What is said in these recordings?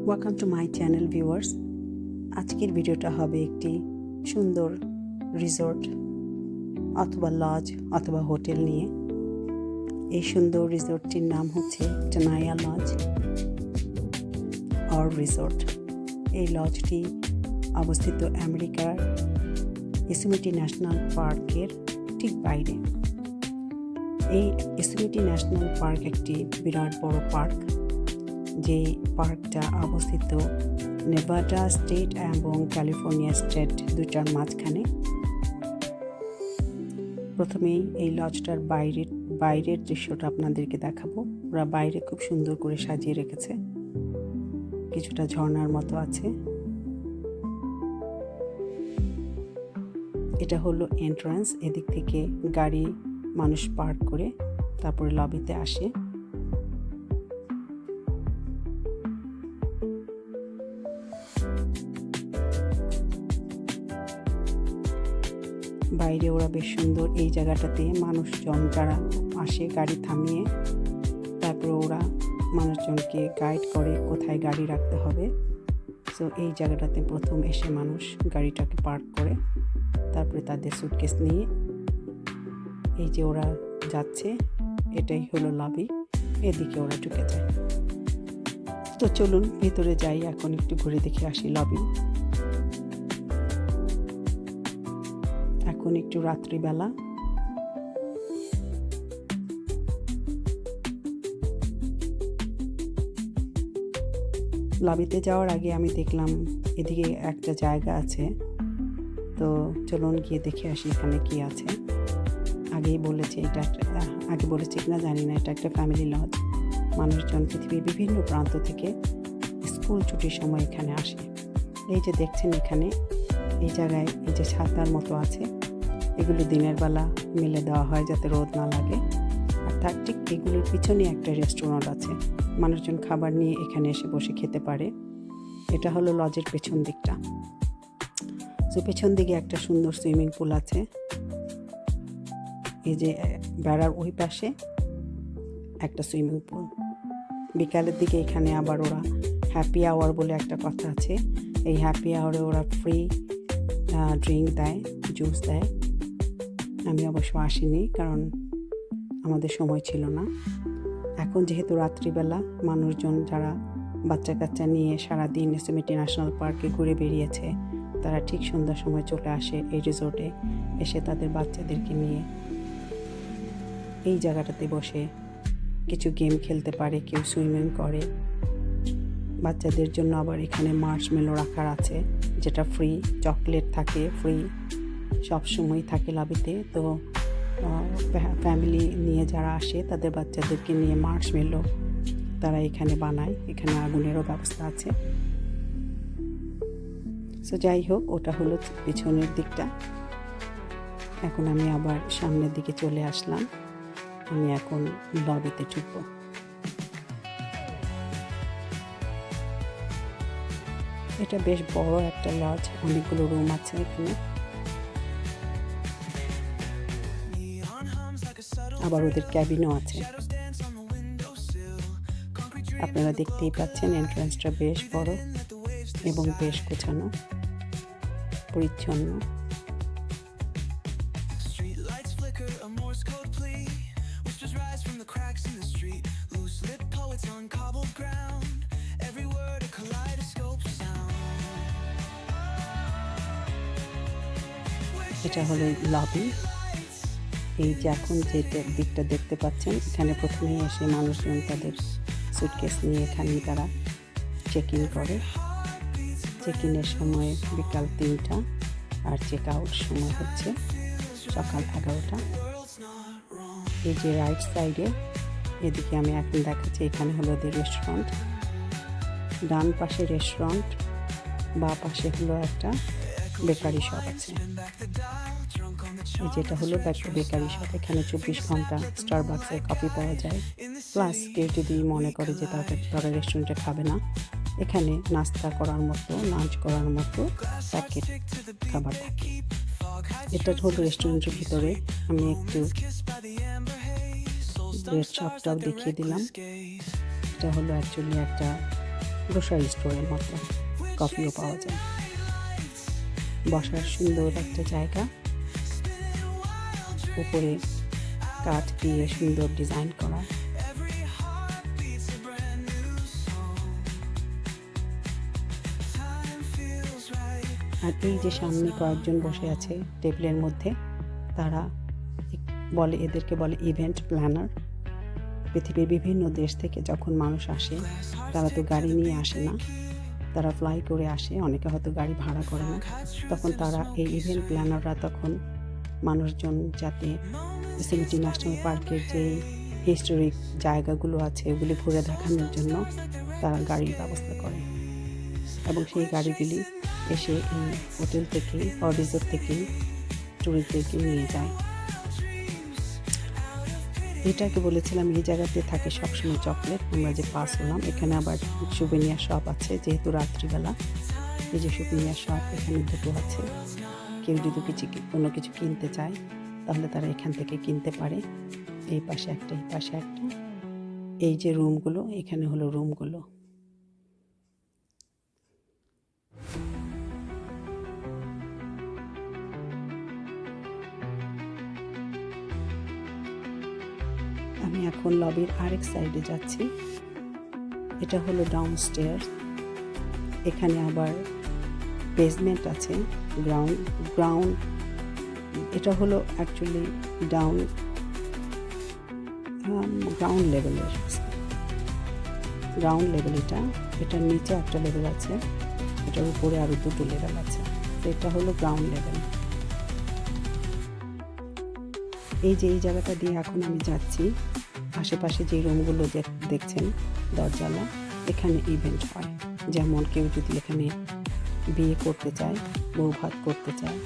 Welcome to my channel viewers. আজকের ভিডিওটা হবে একটি সুন্দর রিসোর্ট অথবা লজ অথবা হোটেল নিয়ে। এই সুন্দর রিসোর্টটির নাম হচ্ছে টানায়া লজ অর রিসোর্ট। এই লজটি অবস্থিত আমেরিকার ইয়োসেমিটি ন্যাশনাল পার্কের ঠিক বাইরে। এই ইয়োসেমিটি ন্যাশনাল পার্ক একটি বিরাট বড় পার্ক, যে পার্কটা অবস্থিত নেভাডা স্টেট এবং ক্যালিফোর্নিয়া স্টেট দুইটার মাঝখানে। প্রথমেই এই লজটার বাইরের দৃশ্যটা আপনাদেরকে দেখাবো। ওরা বাইরে খুব সুন্দর করে সাজিয়ে রেখেছে, কিছুটা ঝর্ণার মতো আছে। এটা হলো এন্ট্রান্স। এদিক থেকে গাড়ি মানুষ পার্ক করে তারপরে লবিতে আসে। বাইরে ওরা বেশ সুন্দর এই জায়গাটাতে মানুষজন যারা আসে গাড়ি থামিয়ে তারপরে ওরা মানুষজনকে গাইড করে কোথায় গাড়ি রাখতে হবে। সো এই জায়গাটাতে প্রথম এসে মানুষ গাড়িটাকে পার্ক করে তারপরে তাদের সুটকেস নিয়ে এই যে ওরা যাচ্ছে, এটাই হলো লবি। এদিকে ওরা ঢুকে যায়। তো চলুন ভিতরে যাই, এখন একটু ঘুরে দেখে আসি লবি। এখন একটু রাত্রিবেলা। লবিতে যাওয়ার আগে আমি দেখলাম এদিকে একটা জায়গা আছে, তো চলুন গিয়ে দেখে আসি এখানে কি আছে। আগে বলেছি কিনা জানি না, এটা একটা ফ্যামিলি লজ। মানুষজন পৃথিবীর বিভিন্ন প্রান্ত থেকে স্কুল ছুটির সময় এখানে আসে। এই যে দেখছেন এখানে এই জায়গায় এই যে ছাতার মতো আছে, এগুলো দিনের বেলা মেলে দেওয়া হয় যাতে রোদ না লাগে। আর তার ঠিক এগুলোর পিছনে একটা রেস্টুরেন্ট আছে, মানুষজন খাবার নিয়ে এখানে এসে বসে খেতে পারে। এটা হলো লজের পেছন দিকটা। তো পেছন দিকে একটা সুন্দর সুইমিং পুল আছে। এই যে বেড়ার ওই পাশে একটা সুইমিং পুল। বিকালের দিকে এখানে আবার ওরা হ্যাপি আওয়ার বলে একটা কথা আছে। এই হ্যাপি আওয়ারে ওরা ফ্রি ড্রিঙ্ক দেয়, জুস দেয়। আমি অবশ্য আসিনি কারণ আমাদের সময় ছিল না। এখন যেহেতু রাত্রিবেলা মানুষজন যারা বাচ্চা কাচ্চা নিয়ে সারাদিন ইয়োসেমিটি ন্যাশনাল পার্কে ঘুরে বেরিয়েছে, তারা ঠিক সন্ধ্যার সময় চলে আসে এই রিসোর্টে। এসে তাদের বাচ্চাদেরকে নিয়ে এই জায়গাটাতে বসে কিছু গেম খেলতে পারে, কেউ সুইমিং করে। বাচ্চাদের জন্য আবার এখানে মার্শমেলো রাখার আছে, যেটা ফ্রি। চকলেট থাকে ফ্রি, সবসময় থাকে লবিতে। তো ফ্যামিলি নিয়ে যারা আসে তাদের বাচ্চাদেরকে নিয়ে মার্শমেলো তারা এখানে বানায়। এখানে আগুনেরও ব্যবস্থা আছে। সো যাই হোক, ওটা হলো পিছনের দিকটা। এখন আমি আবার সামনের দিকে চলে আসলাম। আমি এখন লবিতে ঢুকবো। এটা বেশ বড় একটা লজ, অনেকগুলো রুম আছে এখানে। আবার ওদের ক্যাবিনও আছে। আপনারা দেখতেই পাচ্ছেন এন্ট্রান্সটা বেশ বড় এবং বেশ গোছানো পরিচ্ছন্ন। এটা হলো লবি। এই যে এখন যে দিকটা দেখতে পাচ্ছেন, এখানে প্রথমেই এসে মানুষজন তাদের সুটকেস নিয়ে এখানেই তারা চেক ইন করে। চেক ইনের সময় বিকাল 3টা আর চেক আউট সময় হচ্ছে সকাল 11টা। এই যে রাইট সাইডে এদিকে আমি এখন দেখাচ্ছি, এখানে হলো ওদের রেস্টুরেন্ট। ডান পাশে রেস্টুরেন্ট, বা পাশে হলো একটা বেকারি শপ আছে। যেটা হলো বেকারি শপ। এখানে 24 ঘন্টা স্টারবাক্সের কফি পাওয়া যায়। প্লাস কেউ যদি মনে করে যে তারা রেস্টুরেন্টে খাবে না, এখানে নাস্তা করার মতো, লাঞ্চ করার মতো প্যাকেট খাবার থাকে। এটা হলো রেস্টুরেন্টের ভিতরে। আমি একটু ব্রেড চপটাও দেখিয়ে দিলাম। এটা হলো অ্যাকচুয়ালি একটা গ্রোসারি স্টোরের মতো, কফিও পাওয়া যায়। বসার সুন্দর একটা জায়গা, উপরে কাঠ দিয়ে সুন্দর ডিজাইন করা। আর এই যে সামনে কয়েকজন বসে আছে টেবিলের মধ্যে, তারা এদেরকে বলে ইভেন্ট প্ল্যানার। পৃথিবীর বিভিন্ন দেশ থেকে যখন মানুষ আসে, তারা তো গাড়ি নিয়ে আসে না, তারা ফ্লাই করে আসে, অনেকে হয়তো গাড়ি ভাড়া করে না। তখন তারা এই ইভেন্ট প্ল্যানাররা তখন মানুষজন যাতে সিলেটি ন্যাশনাল পার্কের যে হিস্টোরিক জায়গাগুলো আছে ওগুলি ঘুরে দেখানোর জন্য তারা গাড়ির ব্যবস্থা করে, এবং সেই গাড়িগুলি এসে এই হোটেল থেকে বা রিসোর্ট থেকে ট্যুরিস্টদেরকে নিয়ে যায়। এটাকে বলেছিলাম এই জায়গাতে থাকে সবসময় চকলেট। আমরা যে পাস হলাম, এখানে আবার সুভেনিয়ার শপ আছে, যেহেতু রাত্রিবেলা। এই যে সুভেনিয়ার শপ এখানে দুটো আছে, কেউ যদি কোনো কিছু কিনতে চায় তাহলে তারা এখান থেকে কিনতে পারে। এই পাশে একটা, এই পাশে একটা। এই যে রুমগুলো, এখানে হলো রুমগুলো। আমি এখন লবির আরেক সাইডে যাচ্ছি। এটা হলো ডাউন স্টেয়ার। এখানে আবার বেসমেন্ট আছে, গ্রাউন্ড। এটা হলো অ্যাকচুয়ালি গ্রাউন্ড লেভেলের গ্রাউন্ড লেভেল। এটার নিচে একটা লেভেল আছে, এটার উপরে আরও দুটো লেভেল আছে। তো এটা হলো গ্রাউন্ড লেভেল। এই যে এই জায়গাটা দিয়ে এখন আমি যাচ্ছি, আশেপাশে যে রুমগুলো দেখছেন দরজালা, এখানে ইভেন্ট হয়। যেমন কেউ যদি এখানে বিয়ে করতে চায়, বউ ভাত করতে চায়,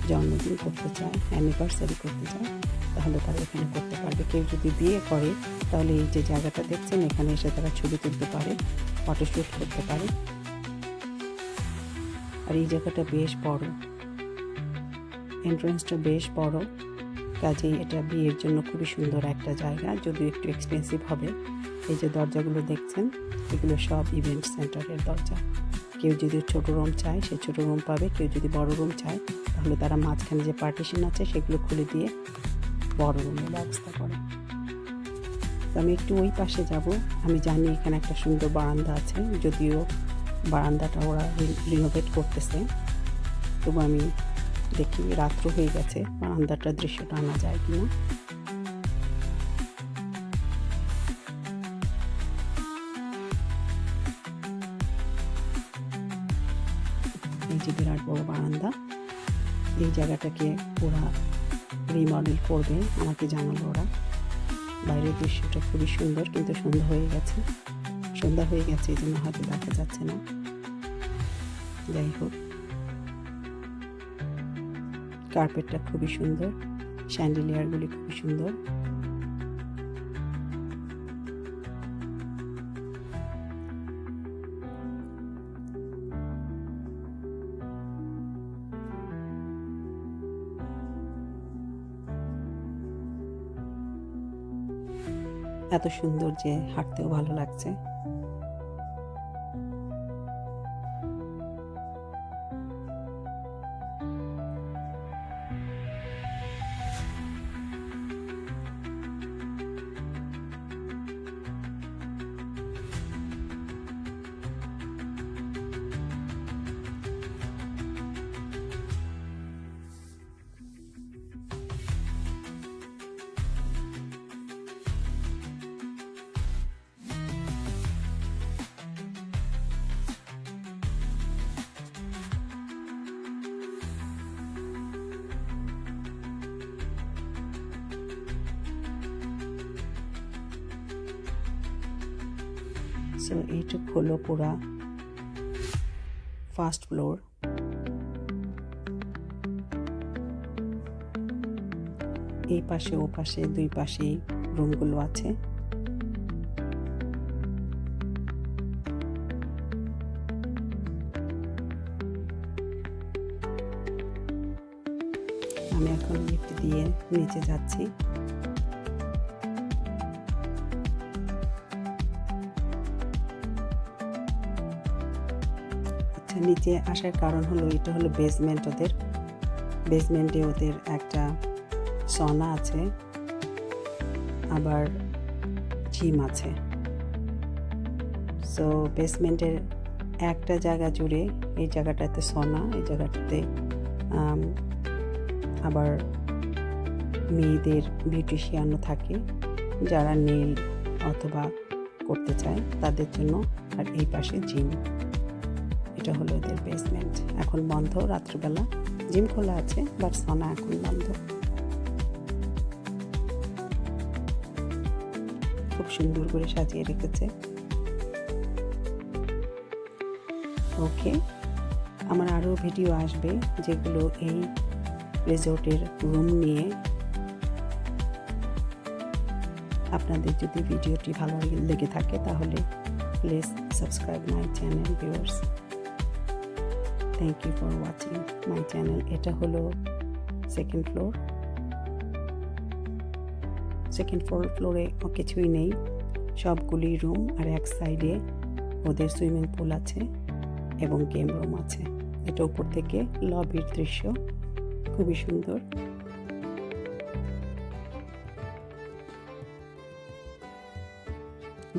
জন্মদিন করতে চায়, অ্যানিভার্সারি করতে চায়, তাহলে তারা এখানে করতে পারবে। কেউ যদি বিয়ে করে তাহলে এই যে জায়গাটা দেখছেন, এখানে এসে তারা ছবি তুলতে পারে, ফটোশ্যুট করতে পারে। আর এই জায়গাটা বেশ বড়, এন্ট্রান্সটা বেশ বড়, কাজেই এটা বিয়ের জন্য খুবই সুন্দর একটা জায়গা, যদিও একটু এক্সপেন্সিভ হবে। এই যে দরজাগুলো দেখছেন, এগুলো সব ইভেন্ট সেন্টারের দরজা। কেউ যদি ছোট রুম চায় সে ছোট রুম পাবে, কেউ যদি বড় রুম চায় তাহলে তারা মাঝখানে যে পার্টিশন আছে সেগুলো খুলে দিয়ে বড় রুমের ব্যবস্থা করে। তো আমি একটু ওই পাশে যাব। আমি জানি এখানে একটা সুন্দর বারান্দা আছে, যদিও বারান্দাটা ওরা রিনোভেট করতেছে, তবু আমি দেখি রাত্র হয়ে গেছে, বারান্দাটার দৃশ্যটা আনা যায় কিনা। এই যে বিরাট বড় বারান্দা, এই জায়গাটাকে ওরা রিমডেল করবে আমাকে জানালো ওরা। বাইরের দৃশ্যটা খুবই সুন্দর, কিন্তু সন্ধ্যা হয়ে গেছে এই জন্য হয়তো দেখা যাচ্ছে না। যাই হোক, কার্পেটটা খুবই সুন্দর, শ্যান্ডেলিয়ারগুলি খুবই সুন্দর। এত সুন্দর যে হাঁটতেও ভালো লাগছে। সো এইটুক হলো পুরা ফার্স্ট ফ্লোর। এই পাশে ও পাশে দুই পাশেই রুমগুলো আছে। আমি এখন লিফট দিয়ে নিচে যাচ্ছি। আচ্ছা, নিচে আসার কারণ হলো এটা হলো বেসমেন্ট ওদের। বেসমেন্টে ওদের একটা সনা আছে, আবার জিম আছে। সো বেসমেন্টের একটা জায়গা জুড়ে, এই জায়গাটাতে সনা, এই জায়গাটাতে আবার মেয়েদের বিউটিশিয়ানও থাকে যারা নেল অথবা করতে চায় তাদের জন্য। আর এই পাশে জিম। এটা হলো ওদের বেসমেন্ট। এখন বন্ধ রাত্রিবেলা, জিম খোলা আছে বাট সনা এখন বন্ধ। খুব সুন্দর করে সাজিয়ে রেখেছে। ওকে, আমার আরও ভিডিও আসবে যেগুলো এই রিসোর্টের রুম নিয়ে। আপনাদের যদি ভিডিওটি ভালো লেগে থাকে তাহলে please subscribe my channel viewers. Thank you for watching my channel. এটা হলো সেকেন্ড ফ্লোর। সেকেন্ড ফ্লোরে কিছুই নেই, সবগুলি রুম, আর এক সাইডে ওদের সুইমিং পুল আছে এবং গেম রুম আছে। এটা উপর থেকে লবির দৃশ্য, খুবই সুন্দর।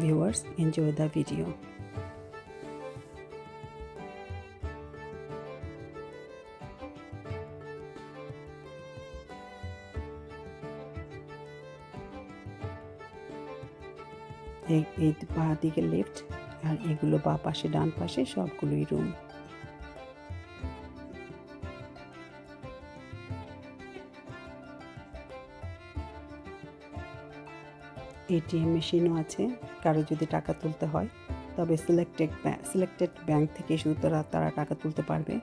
Viewers, enjoy the video. এই বাঁ দিকে লেফট, আর এগুলো বাঁ পাশে ডান পাশে সবগুলোই রুম। এটিএম মেশিনও আছে, কারো যদি টাকা তুলতে হয় তবে সিলেক্টেড ব্যাংক থেকে শুধু তারা টাকা তুলতে পারবে।